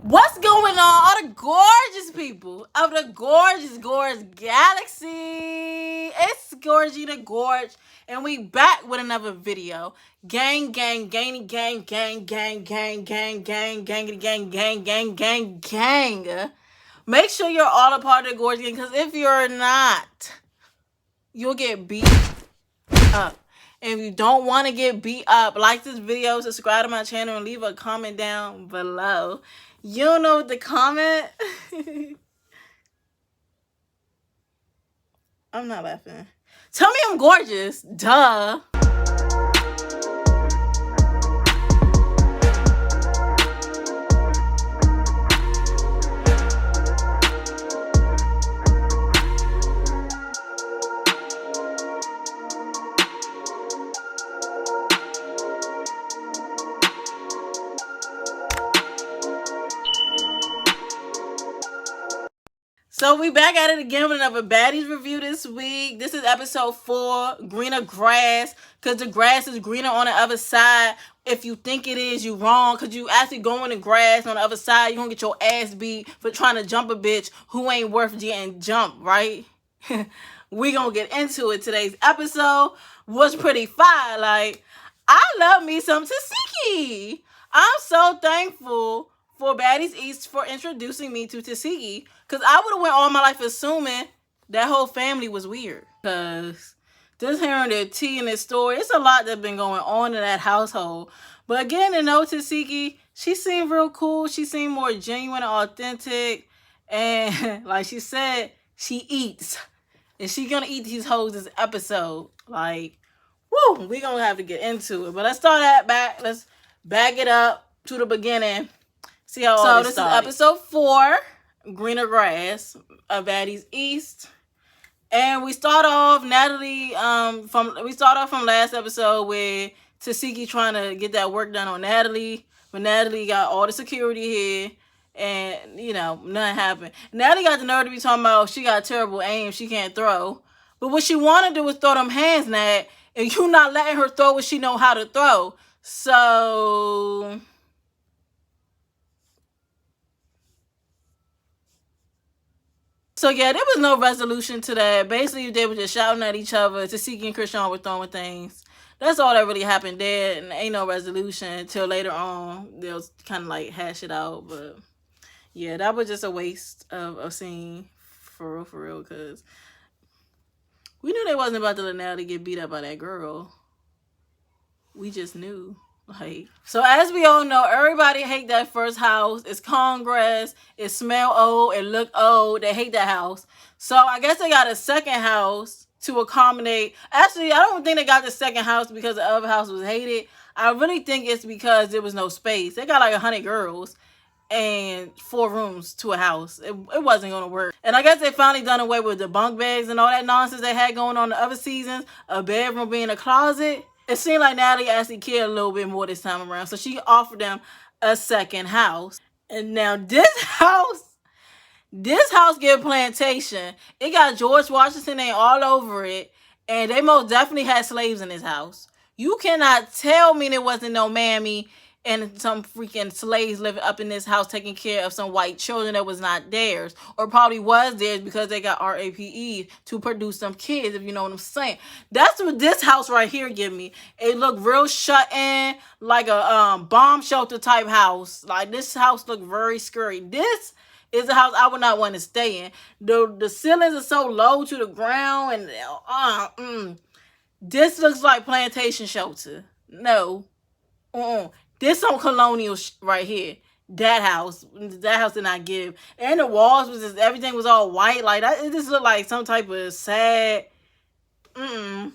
What's going on, all the gorgeous people of the gorgeous galaxy? It's Gorgina Gorge, and we back with another video. Gang, gang, gang, gang, gang, gang, gang, gang, gang, gang, gang, gang, gang, gang, gang. Make sure you're all a part of the Gorge gang, because if you're not, you'll get beat up. And if you don't want to get beat up, like this video, subscribe to my channel, and leave a comment down below. You don't know what to comment? I'm not laughing. Tell me I'm gorgeous. Duh. So we back at it again with another Baddies review this week. This is episode 4, greener grass, because the grass is greener on the other side. If you think it is, you wrong, because you actually go in the grass on the other side. You're going to get your ass beat for trying to jump a bitch who ain't worth getting jumped, right? We going to get into it. Today's episode was pretty fire. Like, I love me some Tasiki. I'm so thankful for Baddies East for introducing me to Tasiki, because I would have went all my life assuming that whole family was weird. Because just hearing their tea and their story, it's a lot that's been going on in that household. But again, to know Tasiki, she seemed real cool. She seemed more genuine and authentic. And like she said, she eats. And she gonna eat these hoes this episode. Like, woo, we gonna have to get into it. But let's start that back. Let's back it up to the beginning. See how all this started. Is episode 4, greener grass of Baddies East. And we start off Natalie from last episode with Tasiki trying to get that work done on Natalie. But Natalie got all the security here. And, you know, nothing happened. Natalie got the nerve to be talking about she got terrible aim, she can't throw. But what she want to do is throw them hands, Nat. And you not letting her throw what she know how to throw. So yeah, there was no resolution to that. Basically, they were just shouting at each other. Tasiki and Krishan were throwing things. That's all that really happened there. And ain't no resolution until later on. They'll kind of like hash it out. But yeah, that was just a waste of a scene. For real. Because we knew they wasn't about to let Natalie get beat up by that girl. We just knew. Like, so as we all know, everybody hate that first house. It's Congress. It smell old. It look old. They hate that house. So I guess they got a second house to accommodate. Actually, I don't think they got the second house because the other house was hated. I really think it's because there was no space. They got like 100 girls and 4 rooms to a house. It wasn't going to work. And I guess they finally done away with the bunk beds and all that nonsense they had going on the other seasons. A bedroom being a closet. It seemed like Natalie actually cared a little bit more this time around. So she offered them a second house. And now this house get plantation. It got George Washington name all over it. And they most definitely had slaves in this house. You cannot tell me there wasn't no mammy and some freaking slaves living up in this house taking care of some white children that was not theirs. Or probably was theirs because they got RAPE to produce some kids, if you know what I'm saying. That's what this house right here give me. It looked real shut in, like a bomb shelter type house. Like, this house looked very scary. This is a house I would not want to stay in. The ceilings are so low to the ground. And this looks like plantation shelter. No. This on colonial right here. That house did not give. And the walls was just, everything was all white. Like, that, it just looked like some type of sad. I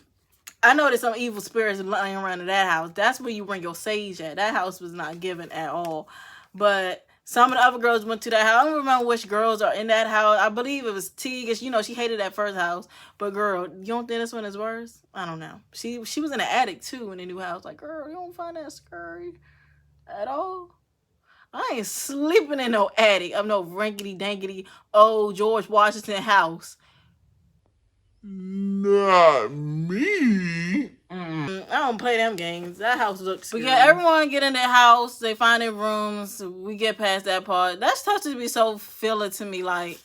know there's some evil spirits lying around in that house. That's where you bring your sage at. That house was not given at all. But some of the other girls went to that house. I don't remember which girls are in that house. I believe it was T, because, you know, she hated that first house. But, girl, you don't think this one is worse? I don't know. She was in the attic, too, in the new house. Like, girl, you don't find that scary at all? I ain't sleeping in no attic of no rinkety-dankety old George Washington house. Not me. I don't play them games. That house looks scary. But yeah, everyone get in their house. They find their rooms. We get past that part. That stuff just be so filler to me. Like,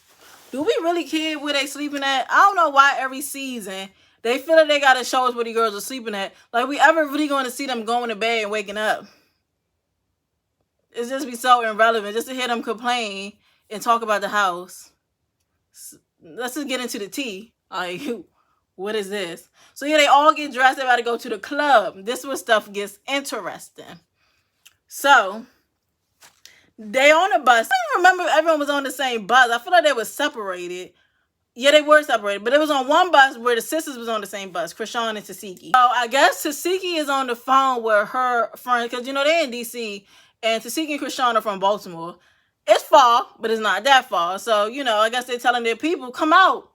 do we really care where they sleeping at? I don't know why every season they feel like they gotta show us where the girls are sleeping at. Like, we ever really going to see them going to bed and waking up? It's just be so irrelevant just to hear them complain and talk about the house. Let's just get into the tea. Like, what is this? So yeah, they all get dressed. They about to go to the club. This is where stuff gets interesting. So they on a bus. I don't remember if everyone was on the same bus. I feel like they were separated. Yeah, they were separated, but it was on one bus where the sisters was on the same bus, Krishan and Tasiki. So I guess Tasiki is on the phone with her friend, because, you know, they're in D.C., and Tasiki and Krishan are from Baltimore. It's far, but it's not that far. So, you know, I guess they're telling their people, come out.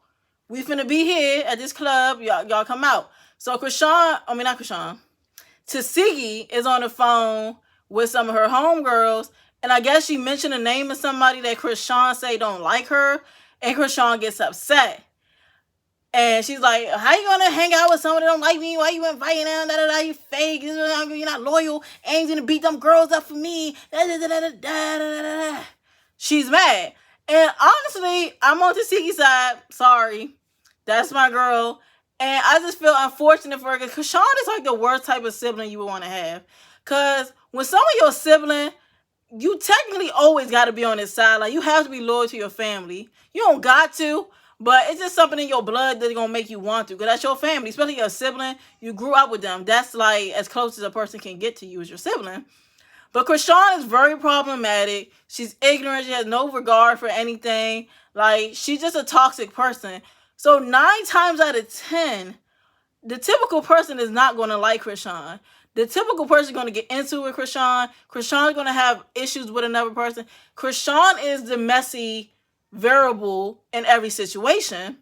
We finna be here at this club. Y'all come out. So Tasiki is on the phone with some of her homegirls, and I guess she mentioned the name of somebody that Krishan say don't like her, and Krishan gets upset. And she's like, how you gonna hang out with someone that don't like me? Why you inviting them? Da, da, da, you fake. You're not loyal. Ain't gonna beat them girls up for me. Da, da, da, da, da, da, da, da. She's mad. And honestly, I'm on Tasiki's side. Sorry. That's my girl. And I just feel unfortunate for her, because Krishan is like the worst type of sibling you would want to have. Because when some of your sibling, you technically always got to be on his side. Like, you have to be loyal to your family. You don't got to, but it's just something in your blood that's going to make you want to. Because that's your family, especially your sibling. You grew up with them. That's like as close as a person can get to you as your sibling. But Krishan is very problematic. She's ignorant. She has no regard for anything. Like, she's just a toxic person. So 9 times out of 10, the typical person is not going to like Krishan. The typical person is going to get into it with Krishan. Krishan is going to have issues with another person. Krishan is the messy variable in every situation.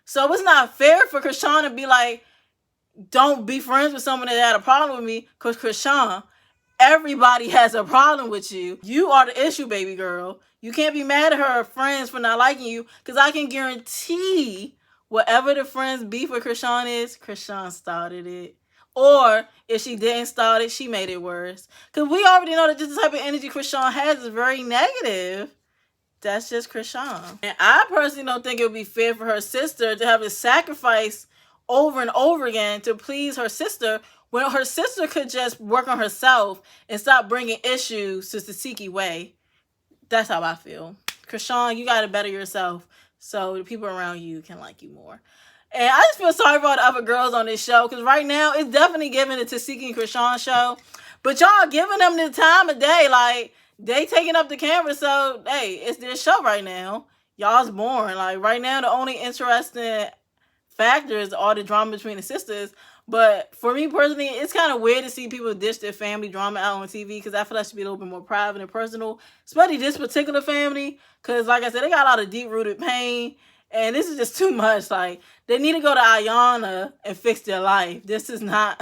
So it's not fair for Krishan to be like, don't be friends with someone that had a problem with me, because Krishan, everybody has a problem with you. You are the issue, baby girl. You can't be mad at her friends for not liking you, because I can guarantee whatever the friends' beef with Krishan is, Krishan started it. Or if she didn't start it, she made it worse. Because we already know that just the type of energy Krishan has is very negative. That's just Krishan. And I personally don't think it would be fair for her sister to have to sacrifice over and over again to please her sister, when her sister could just work on herself and stop bringing issues to Tasiki way. That's how I feel. Krishan, you got to better yourself so the people around you can like you more. And I just feel sorry for all the other girls on this show, because right now it's definitely giving the Tasiki and Krishan show. But y'all giving them the time of day. Like, they taking up the camera, so, hey, it's their show right now. Y'all's boring. Like, right now the only interesting factors are the drama between the sisters. But for me personally, it's kind of weird to see people dish their family drama out on TV, because I feel like it should be a little bit more private and personal, especially this particular family, because like I said, they got a lot of deep-rooted pain, and this is just too much. Like, they need to go to Ayana and fix their life. This is not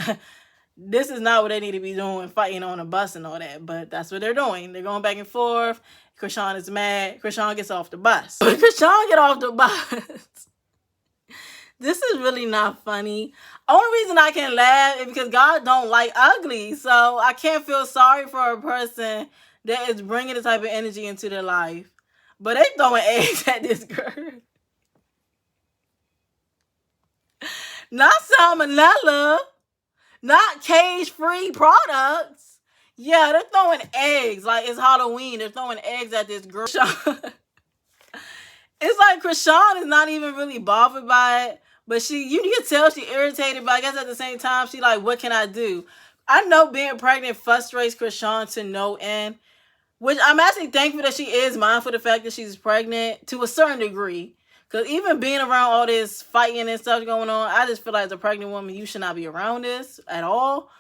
what they need to be doing, fighting on a bus and all that, but that's what they're doing. They're going back and forth. Krishan is mad. Krishan gets off the bus. Krishan get off the bus. This is really not funny. Only reason I can laugh is because God don't like ugly. So I can't feel sorry for a person that is bringing this type of energy into their life. But they throwing eggs at this girl. Not salmonella. Not cage-free products. Yeah, they're throwing eggs. Like, it's Halloween. They're throwing eggs at this girl. It's like Krishan is not even really bothered by it. But you can tell she irritated, but I guess at the same time, she like, what can I do? I know being pregnant frustrates Krishan to no end, which I'm actually thankful that she is mindful of the fact that she's pregnant to a certain degree. Because even being around all this fighting and stuff going on, I just feel like as a pregnant woman, you should not be around this at all.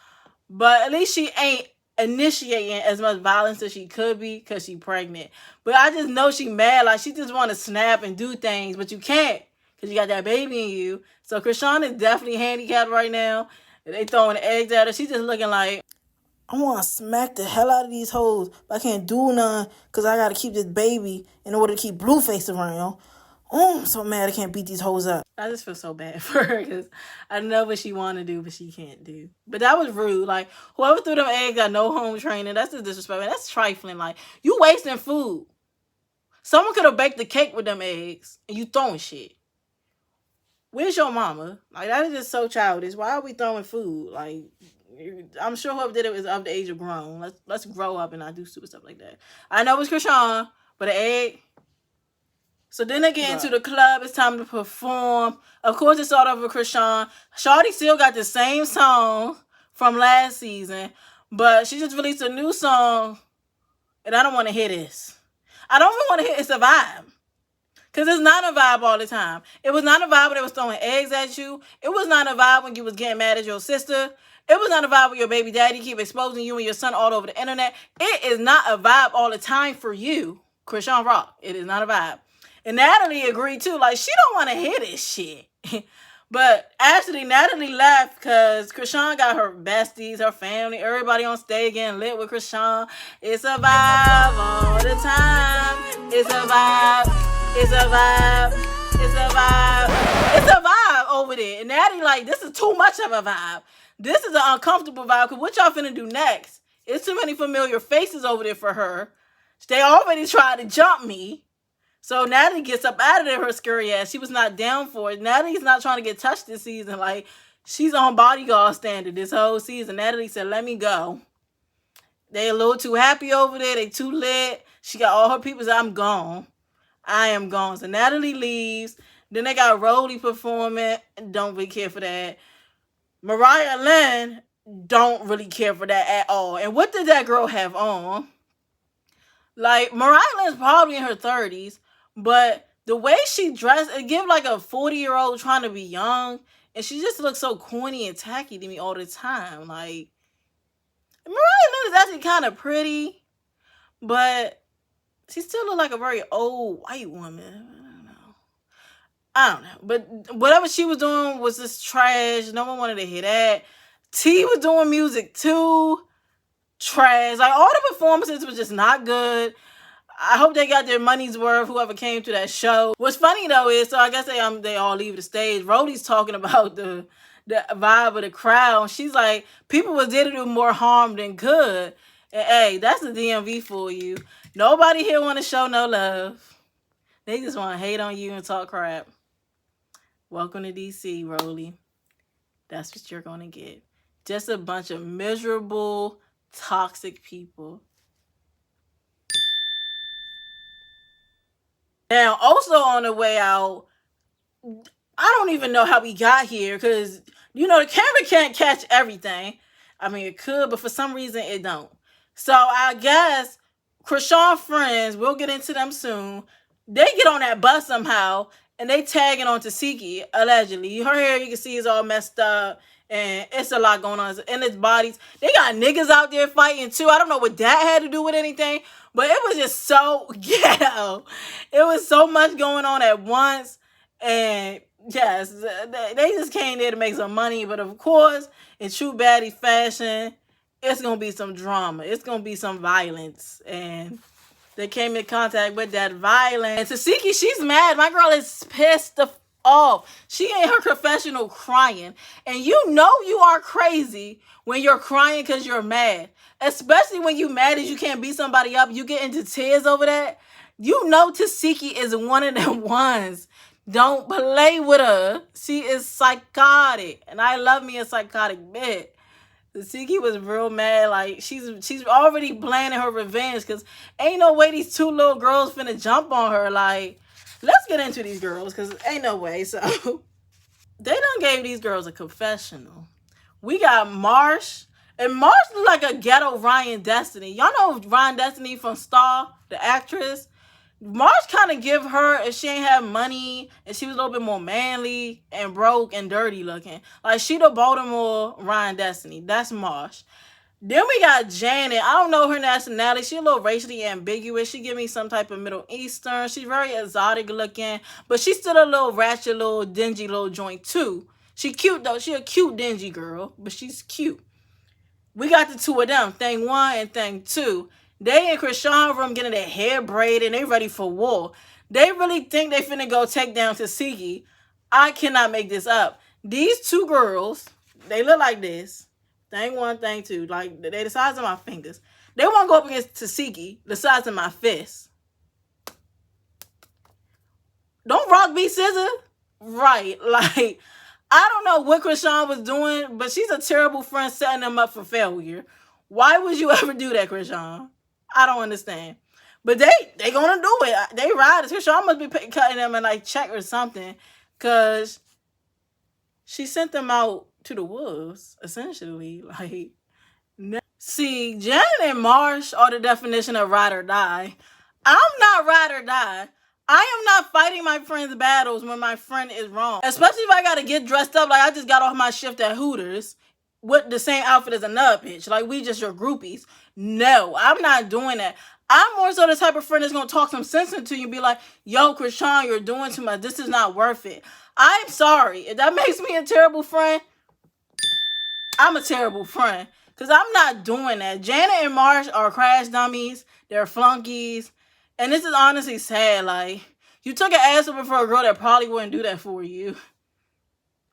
But at least she ain't initiating as much violence as she could be because she's pregnant. But I just know she mad. Like, she just want to snap and do things, but you can't, because you got that baby in you. So Krishan is definitely handicapped right now. They throwing eggs at her. She's just looking like, I want to smack the hell out of these hoes, but I can't do none because I got to keep this baby in order to keep Blueface around. Oh, I'm so mad I can't beat these hoes up. I just feel so bad for her because I know what she want to do, but she can't do. But that was rude. Like, whoever threw them eggs got no home training. That's just disrespectful. That's trifling. Like, you wasting food. Someone could have baked the cake with them eggs, and you throwing shit. Where's your mama? Like, that is just so childish. Why are we throwing food? Like, I'm sure whoever did it was of the age of grown. Let's grow up and not do stupid stuff like that. I know it's Krishan, but an egg. So then they get into the club. It's time to perform. Of course, it started off with Krishan. Shawty still got the same song from last season, but she just released a new song, and I don't want to hear this. I don't even want to hear it's a vibe. Because it's not a vibe all the time. It was not a vibe when they was throwing eggs at you. It was not a vibe when you was getting mad at your sister. It was not a vibe when your baby daddy keep exposing you and your son all over the internet. It is not a vibe all the time for you, Krishan Rock. It is not a vibe. And Natalie agreed too. Like, she don't want to hear this shit. But actually, Natalie left because Krishan got her besties, her family, everybody on stage getting lit with Krishan. It's a vibe all the time. It's a vibe. It's a vibe. It's a vibe. It's a vibe over there. And Natalie like, this is too much of a vibe. This is an uncomfortable vibe because what y'all finna do next? It's too many familiar faces over there for her. They already tried to jump me. So Natalie gets up out of there, her scary ass. She was not down for it. Natalie's not trying to get touched this season. Like, she's on bodyguard standard this whole season. Natalie said, let me go. They a little too happy over there. They too lit. She got all her people. I'm gone. I am gone. So Natalie leaves. Then they got Rolly performing. Don't really care for that. Mariah Lynn, don't really care for that at all. And what did that girl have on? Like, Mariah Lynn's probably in her 30s. But the way she dressed, it give like a 40-year-old trying to be young. And she just looks so corny and tacky to me all the time. Like, Mariah Lynn is actually kind of pretty. But she still look like a very old white woman. I don't know. But whatever she was doing was just trash. No one wanted to hear that. T was doing music too. Trash. Like, all the performances was just not good. I hope they got their money's worth, whoever came to that show. What's funny, though, is, so I guess they all leave the stage. Rhodey's talking about the vibe of the crowd. She's like, people was there to do more harm than good. And, hey, that's the DMV for you. Nobody here want to show no love. They just want to hate on you and talk crap. Welcome to DC, Rowley. That's what you're going to get. Just a bunch of miserable, toxic people. Now, also on the way out, I don't even know how we got here because, you know, the camera can't catch everything. I mean, it could, but for some reason it don't. So I guess Krishan friends, we'll get into them soon. They get on that bus somehow and they tagging on Tasiki, allegedly. Her hair, you can see, is all messed up and it's a lot going on in its bodies. They got niggas out there fighting too. I don't know what that had to do with anything, but it was just so ghetto. It was so much going on at once. And yes, they just came there to make some money. But of course, in true baddie fashion, it's going to be some drama. It's going to be some violence. And they came in contact with that violence. And Tasiki, she's mad. My girl is pissed off. She in her confessional crying. And you know you are crazy when you're crying because you're mad. Especially when you mad as you can't beat somebody up. You get into tears over that. You know Tasiki is one of them ones. Don't play with her. She is psychotic. And I love me a psychotic bitch. Tasiki was real mad. Like, she's already planning her revenge because ain't no way these two little girls finna jump on her. Like, let's get into these girls because ain't no way. So, they done gave these girls a confessional. We got Marsh. And Marsh look like a ghetto Ryan Destiny. Y'all know Ryan Destiny from Star, the actress? Marsh kind of give her, if she ain't have money, and she was a little bit more manly and broke and dirty looking. Like, she the Baltimore Ryan Destiny. That's Marsh. Then we got Janet. I don't know her nationality. She a little racially ambiguous. She give me some type of Middle Eastern. She's very exotic looking. But she's still a little ratchet, little dingy little joint too. She cute though. She a cute dingy girl. But she's cute. We got the two of them. Thing 1 and Thing 2. They in Krishan room getting their hair braided and they ready for war. They really think they finna go take down Tasiki. I cannot make this up. These two girls, they look like this. Thing one, thing two. Like, they the size of my fingers. They want to go up against Tasiki, the size of my fist. Don't rock me, scissor. Right. Like, I don't know what Krishan was doing, but she's a terrible friend setting them up for failure. Why would you ever do that, Krishan? I don't understand. But they gonna do it. They ride it. Krishan must be cutting them in like check or something. Because she sent them out to the wolves, essentially. Like, see, Janet and Marsh are the definition of ride or die. I'm not ride or die. I am not fighting my friend's battles when my friend is wrong. Especially if I gotta get dressed up like I just got off my shift at Hooters with the same outfit as another bitch. Like, we just your groupies. No, I'm not doing that. I'm more so the type of friend that's gonna talk some sense into you and be like, yo, Krishan, you're doing too much. This is not worth it. I'm sorry. If that makes me a terrible friend, I'm a terrible friend. Because I'm not doing that. Janet and Marsh are crash dummies. They're flunkies. And this is honestly sad. Like, you took an ass over for a girl that probably wouldn't do that for you.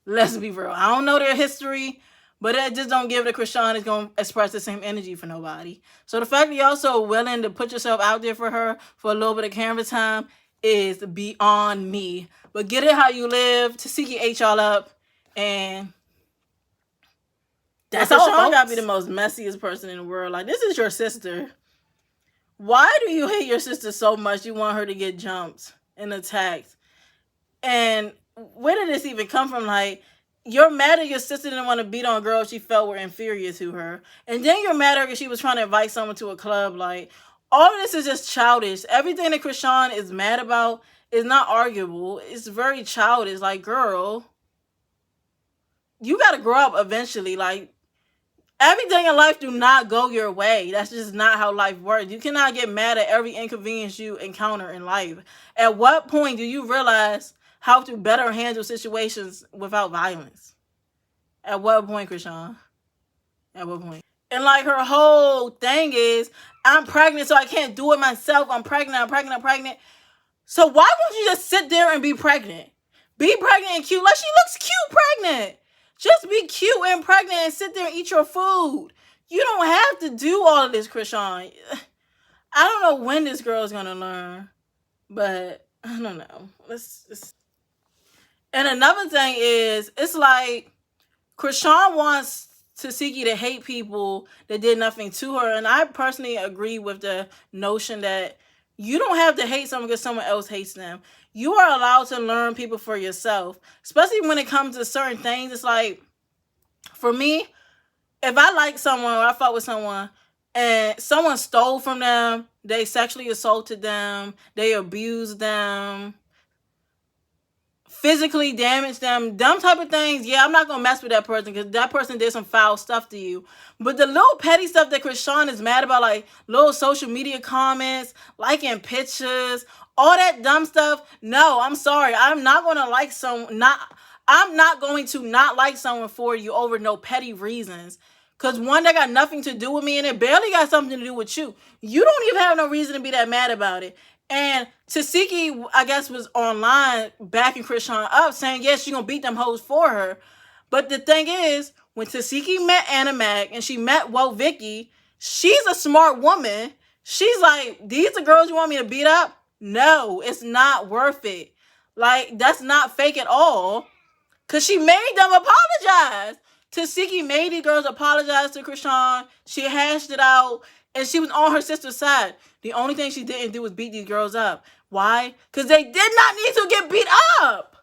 Let's be real. I don't know their history, but it just don't give that Krishan is going to express the same energy for nobody. So the fact that you're also willing to put yourself out there for her for a little bit of camera time is beyond me. But get it how you live. Tasiki ate y'all up. And that's how Krishan gotta be the most messiest person in the world. Like, this is your sister. Why do you hate your sister so much you want her to get jumped and attacked? And where did this even come from? Like, you're mad at your sister didn't want to beat on girls she felt were inferior to her. And then you're mad at her because she was trying to invite someone to a club. Like, all of this is just childish. Everything that Krishan is mad about is not arguable. It's very childish. Like, girl, you got to grow up eventually. Like, everything in life do not go your way. That's just not how life works. You cannot get mad at every inconvenience you encounter in life. At what point do you realize how to better handle situations without violence? At what point, Krishan? At what point? And like, her whole thing is, I'm pregnant, so I can't do it myself. I'm pregnant. So why won't you just sit there and be pregnant? Be pregnant and cute. Like, she looks cute pregnant. Just be cute and pregnant and sit there and eat your food. You don't have to do all of this, Krishan. I don't know when this girl is going to learn, but I don't know. And another thing is, it's like Krishan wants Tasiki to hate people that did nothing to her. And I personally agree with the notion that you don't have to hate someone because someone else hates them. You are allowed to learn people for yourself, especially when it comes to certain things. It's like, for me, if I like someone or I fought with someone and someone stole from them, they sexually assaulted them, they abused them, physically damaged them, dumb type of things, yeah, I'm not going to mess with that person because that person did some foul stuff to you. But the little petty stuff that Krishan is mad about, like little social media comments, liking pictures, all that dumb stuff, no, I'm sorry. I'm not going to like someone, I'm not going to not like someone for you over no petty reasons. Because one, that got nothing to do with me and it barely got something to do with you. You don't even have no reason to be that mad about it. And Tasiki, I guess, was online backing Krishan up, saying, yes, she's going to beat them hoes for her. But the thing is, when Tasiki met Animac and she met Woke Vicky, she's a smart woman. She's like, these are girls you want me to beat up? No, it's not worth it. Like, that's not fake at all. Because she made them apologize. Tasiki made these girls apologize to Krishan. She hashed it out. And she was on her sister's side. The only thing she didn't do was beat these girls up. Why? Because they did not need to get beat up.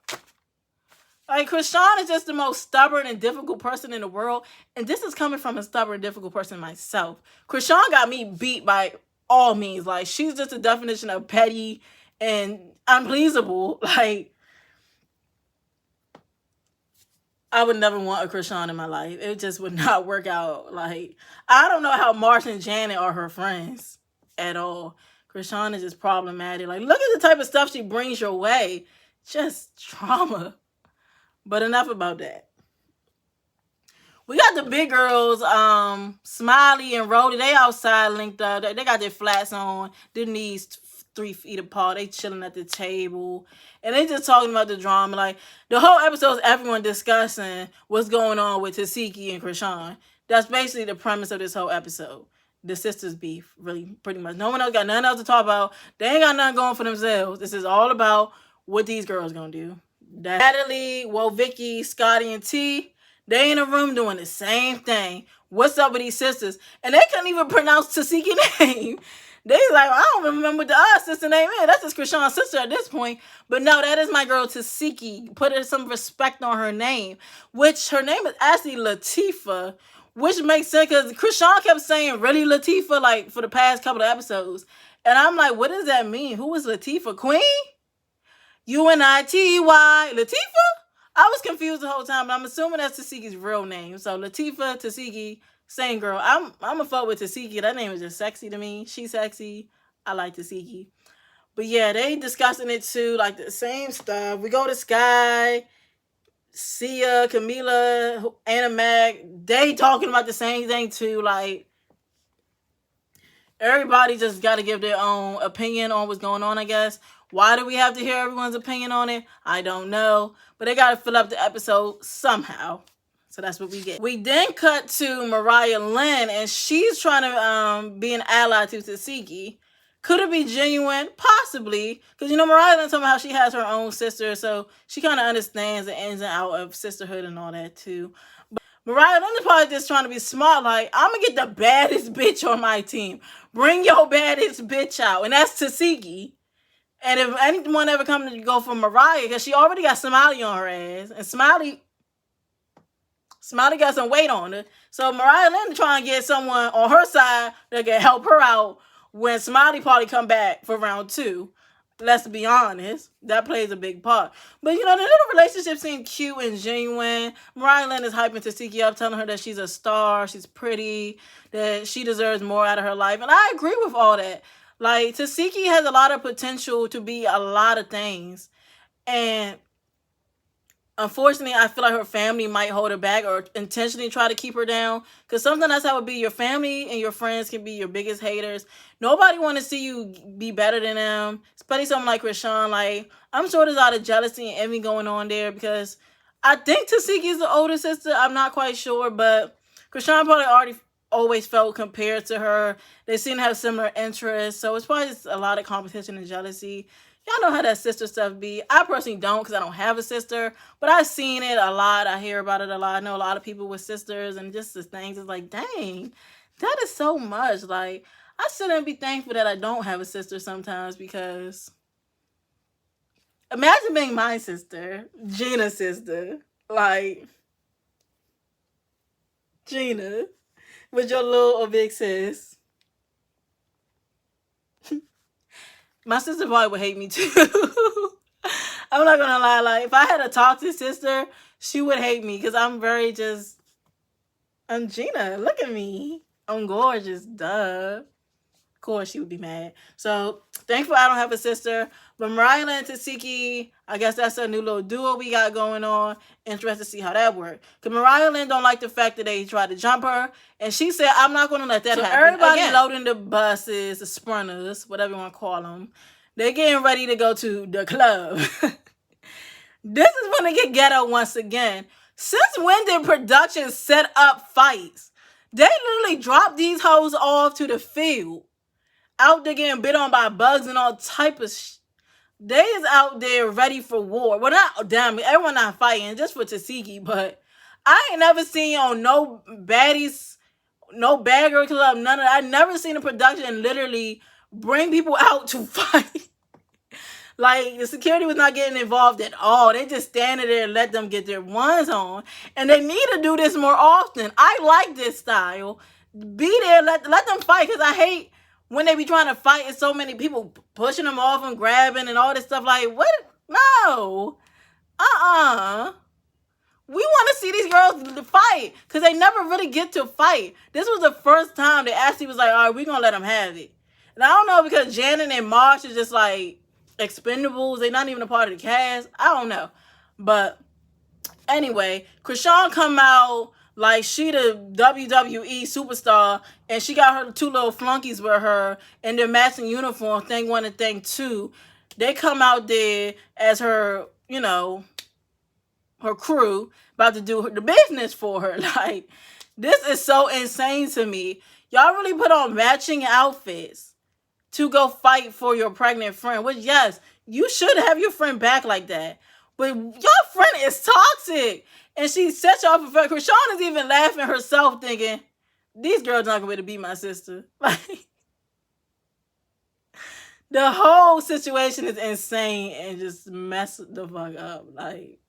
Like, Krishan is just the most stubborn and difficult person in the world. And this is coming from a stubborn, difficult person myself. Krishan got me beat by all means. Like, she's just a definition of petty and unpleasable. Like, I would never want a Krishan in my life. It just would not work out. Like, I don't know how Marsh and Janet are her friends at all. Krishan is just problematic. Like, look at the type of stuff she brings your way. Just trauma. But enough about that. We got the big girls, Smiley and Rhodey. They outside linked up. They got their flats on. Their knees 3 feet apart. They chilling at the table. And they just talking about the drama. Like, the whole episode is everyone discussing what's going on with Tasiki and Krishan. That's basically the premise of this whole episode. The sisters beef, really, pretty much. No one else got nothing else to talk about. They ain't got nothing going for themselves. This is all about what these girls gonna do. Natalie, Vicky, Scotty, and T, they in a room doing the same thing. What's up with these sisters? And they couldn't even pronounce Tasiki's name. They like, I don't remember what the sister name is. That's just Krishan's sister at this point. But no, that is my girl Tasiki. Put some respect on her name. Which her name is actually Latifah. Which makes sense because Krishan kept saying really Latifah like for the past couple of episodes. And I'm like, what does that mean? Who is Latifah? Queen? Unity Latifah? I was confused the whole time, but I'm assuming that's Tasiki's real name. So Latifah, Tasiki, same girl. I'm a fuck with Tasiki. That name is just sexy to me. She's sexy. I like Tasiki. But yeah, they discussing it too, like the same stuff. We go to Sky, Sia, Camila, Anna Mac. They talking about the same thing too. Like, everybody just got to give their own opinion on what's going on, I guess. Why do we have to hear everyone's opinion on it? I don't know. But they got to fill up the episode somehow. So that's what we get. We then cut to Mariah Lynn, and she's trying to be an ally to Tasiki. Could it be genuine? Possibly. Because, Mariah Lynn talking about how she has her own sister, so she kind of understands the ins and outs of sisterhood and all that, too. But Mariah Lynn is probably just trying to be smart, like, I'm going to get the baddest bitch on my team. Bring your baddest bitch out, and that's Tasiki. And if anyone ever comes to go for Mariah, because she already got Smiley on her ass, and Smiley got some weight on her. So Mariah Lynn trying to get someone on her side that can help her out when Smiley probably come back for round 2. Let's be honest. That plays a big part. But, the little relationship seemed cute and genuine. Mariah Lynn is hyping Tasiki up, telling her that she's a star, she's pretty, that she deserves more out of her life. And I agree with all that. Like, Tasiki has a lot of potential to be a lot of things. And unfortunately, I feel like her family might hold her back or intentionally try to keep her down. Because sometimes that's how it be. Your family and your friends can be your biggest haters. Nobody want to see you be better than them. Especially something like Krishan. Like, I'm sure there's a lot of jealousy and envy going on there. Because I think Tasiki is the older sister. I'm not quite sure. But Krishan probably always felt compared to her. They seem to have similar interests. So it's probably just a lot of competition and jealousy. Y'all know how that sister stuff be. I personally don't because I don't have a sister. But I've seen it a lot. I hear about it a lot. I know a lot of people with sisters. And just the things is like, dang, that is so much. Like, I shouldn't be thankful that I don't have a sister sometimes because imagine being my sister, Gina's sister. Like, Gina, with your little or big sis. My sister probably would hate me too. I'm not gonna lie. Like, if I had a toxic sister, she would hate me because I'm Gina. Look at me. I'm gorgeous. Duh. Of course she would be mad. So, thankful I don't have a sister. But Mariah and Tasiki, I guess that's a new little duo we got going on. Interested to see how that works. Because Mariah Lynn don't like the fact that they tried to jump her. And she said, I'm not going to let that happen. Everybody loading the buses, the sprinters, whatever you want to call them. They're getting ready to go to the club. This is when they get ghetto once again. Since when did production set up fights? They literally dropped these hoes off to the field. Out there getting bit on by bugs and all type of They is out there ready for war. Well, not damn, everyone not fighting, just for Tasiki, but I ain't never seen on no baddies, no bagger club, none of that. I never seen a production literally bring people out to fight. Like, the security was not getting involved at all. They just standing there and let them get their ones on. And they need to do this more often. I like this style. Be there, let them fight, because I hate when they be trying to fight and so many people pushing them off and grabbing and all this stuff. Like, what? No. We want to see these girls fight because they never really get to fight. This was the first time they actually was like, all right, we're going to let them have it. And I don't know, because Janet and Marsh is just like expendables. They're not even a part of the cast. I don't know. But anyway, Krishan come out Like, she the WWE superstar, and she got her two little flunkies with her in their matching uniform, thing one and thing two. They come out there as her, her crew, about to do the business for her. Like, this is so insane to me. Y'all really put on matching outfits to go fight for your pregnant friend, which, yes, you should have your friend back like that. But your friend is toxic. And she set you off for Krishan is even laughing herself, thinking, these girls not going to be able to beat my sister. Like, the whole situation is insane and just mess the fuck up. Like,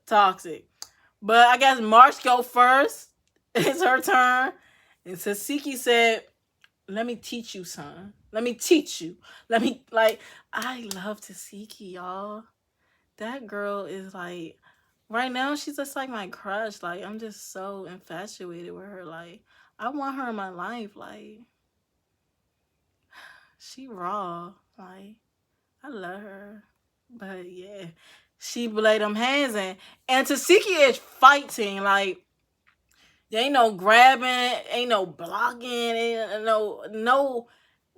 toxic. But I guess March go first. It's her turn. And Tasiki said, let me teach you, son. Let me teach you. I love Tasiki, y'all. That girl is like, right now, she's just like my crush. Like, I'm just so infatuated with her. Like, I want her in my life. Like, she raw. Like, I love her. But yeah, she laid them hands in. And Tasiki is fighting. Like, there ain't no grabbing, ain't no blocking, ain't no.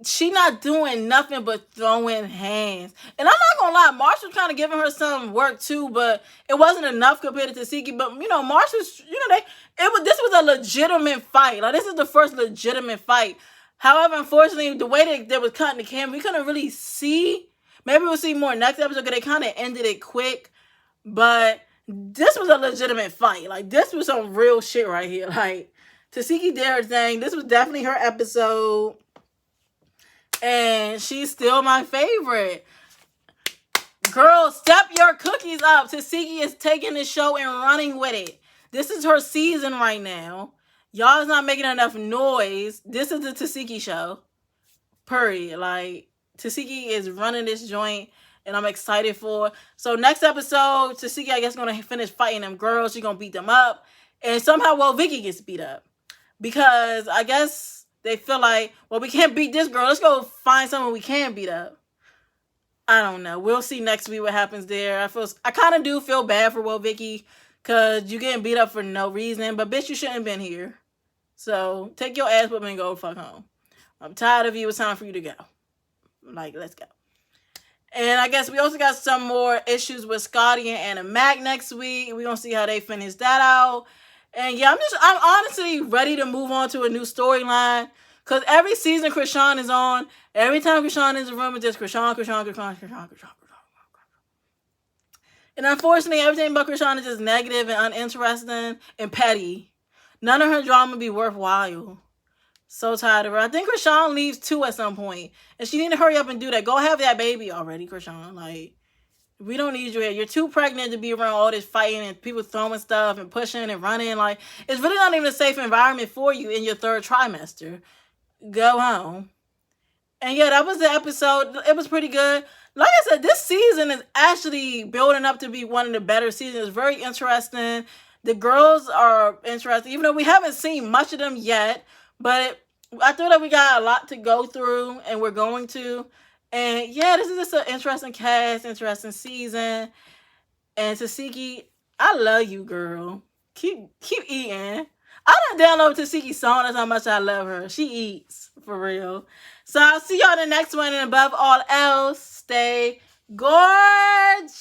She not doing nothing but throwing hands. And I'm not gonna lie, Marsh was kind of giving her some work too, but it wasn't enough compared to Tasiki. But Marsh was, this was a legitimate fight. Like, this is the first legitimate fight. However, unfortunately, the way they was cutting the camera, we couldn't really see. Maybe we'll see more next episode because they kind of ended it quick. But this was a legitimate fight. Like, this was some real shit right here. Like, Tasiki did her thing. This was definitely her episode. And she's still my favorite. Girl, step your cookies up. Tasiki is taking the show and running with it. This is her season right now. Y'all is not making enough noise. This is the Tasiki show. Period. Like, Tasiki is running this joint, and I'm excited for. So next episode, Tasiki, I guess, going to finish fighting them girls. She's going to beat them up. And somehow, Vicky gets beat up. Because I guess they feel like, well, we can't beat this girl. Let's go find someone we can beat up. I don't know. We'll see next week what happens there. I kind of do feel bad for Vicky, because you getting beat up for no reason. But bitch, you shouldn't have been here. So take your ass with me and go fuck home. I'm tired of you. It's time for you to go. Like, let's go. And I guess we also got some more issues with Scotty and Anna Mac next week. We're going to see how they finish that out. And yeah, I'm honestly ready to move on to a new storyline. Because every season Krishan is on, every time Krishan is in the room, it's just Krishan. And unfortunately, everything about Krishan is just negative and uninteresting and petty. None of her drama be worthwhile. So tired of her. I think Krishan leaves too at some point. And she need to hurry up and do that. Go have that baby already, Krishan. Like, we don't need you here. You're too pregnant to be around all this fighting and people throwing stuff and pushing and running. Like, it's really not even a safe environment for you in your third trimester. Go home. And yeah, that was the episode. It was pretty good. Like I said, this season is actually building up to be one of the better seasons. It's very interesting. The girls are interesting, even though we haven't seen much of them yet. But I feel like we got a lot to go through, and we're going to. And yeah, this is just an interesting cast, interesting season. And Tasiki, I love you, girl. Keep eating. I done download Tasiki's song. That's how much I love her. She eats, for real. So I'll see y'all in the next one. And above all else, stay gorgeous.